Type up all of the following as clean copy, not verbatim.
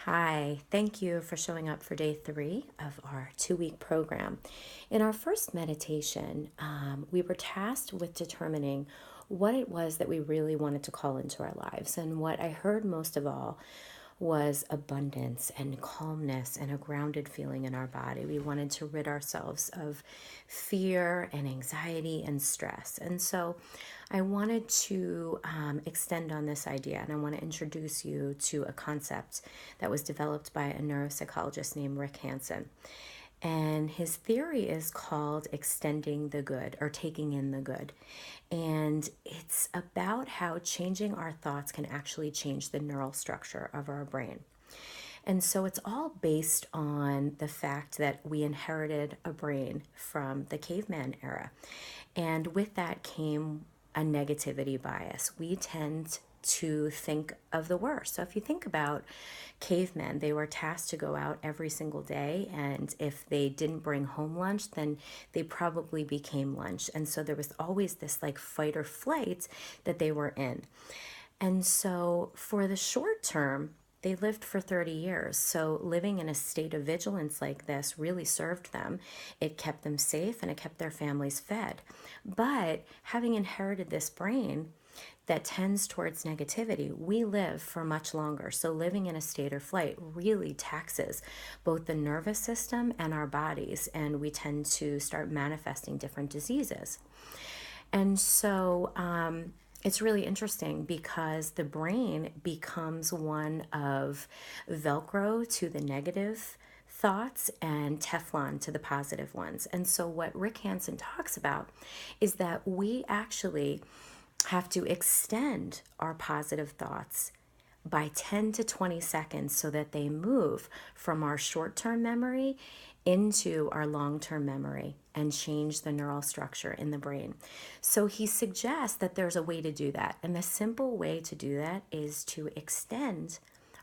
Hi, thank you for showing up for day 3 of our 2-week program. In our first meditation, we were tasked with determining what it was that we really wanted to call into our lives. And what I heard most of all was abundance and calmness and a grounded feeling in our body. We wanted to rid ourselves of fear and anxiety and stress. And so I wanted to extend on this idea, and I want to introduce you to a concept that was developed by a neuropsychologist named Rick Hanson. And his theory is called extending the good or taking in the good. And it's about how changing our thoughts can actually change the neural structure of our brain. And so it's all based on the fact that we inherited a brain from the caveman era. And with that came a negativity bias. We tend to think of the worst. So if you think about cavemen, they were tasked to go out every single day, and if they didn't bring home lunch, then they probably became lunch. And so there was always this like fight or flight that they were in. And so for the short term, they lived for 30 years. So living in a state of vigilance like this really served them. It kept them safe and it kept their families fed. But having inherited this brain that tends towards negativity, we live for much longer. So living in a state of flight really taxes both the nervous system and our bodies, and we tend to start manifesting different diseases. And so it's really interesting because the brain becomes one of Velcro to the negative thoughts and Teflon to the positive ones. And so what Rick Hanson talks about is that we actually have to extend our positive thoughts by 10 to 20 seconds so that they move from our short-term memory into our long-term memory and change the neural structure in the brain. So he suggests that there's a way to do that. And the simple way to do that is to extend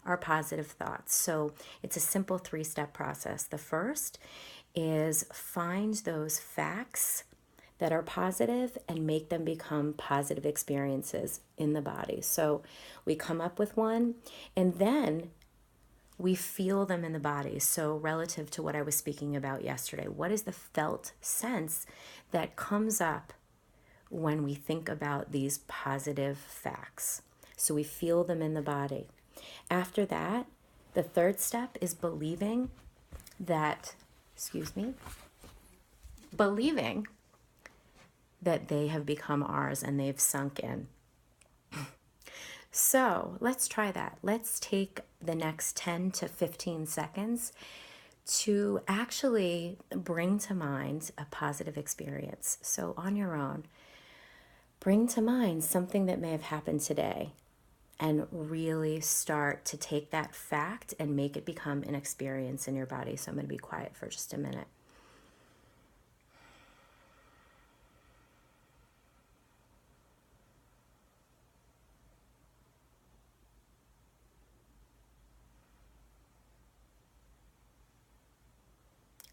our positive thoughts. So it's a simple 3-step process. The first is find those facts that are positive and make them become positive experiences in the body. So we come up with one, and then we feel them in the body. So relative to what I was speaking about yesterday, what is the felt sense that comes up when we think about these positive facts? So we feel them in the body. After that, the third step is believing that they have become ours and they've sunk in. So let's try that. Let's take the next 10 to 15 seconds to actually bring to mind a positive experience. So on your own, bring to mind something that may have happened today and really start to take that fact and make it become an experience in your body. So I'm going to be quiet for just a minute.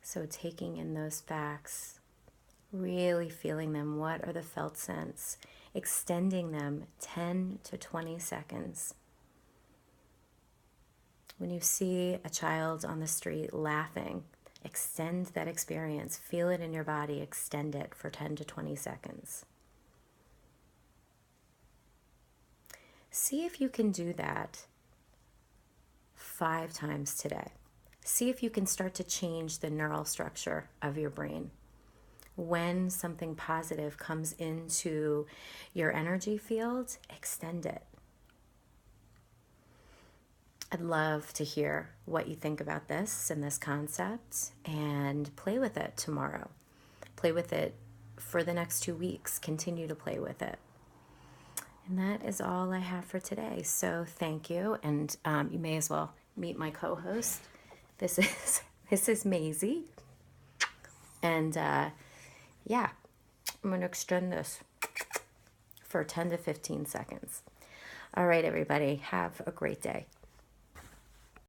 So taking in those facts, really feeling them. What are the felt sense? Extending them 10 to 20 seconds. When you see a child on the street laughing, extend that experience. Feel it in your body. Extend it for 10 to 20 seconds. See if you can do that 5 times today. See if you can start to change the neural structure of your brain. When something positive comes into your energy field, extend it. I'd love to hear what you think about this and this concept, and play with it tomorrow. Play with it for the next 2 weeks. Continue to play with it. And that is all I have for today. So thank you, and you may as well meet my co-host. This is Maisie, and yeah, I'm going to extend this for 10 to 15 seconds. All right, everybody, have a great day.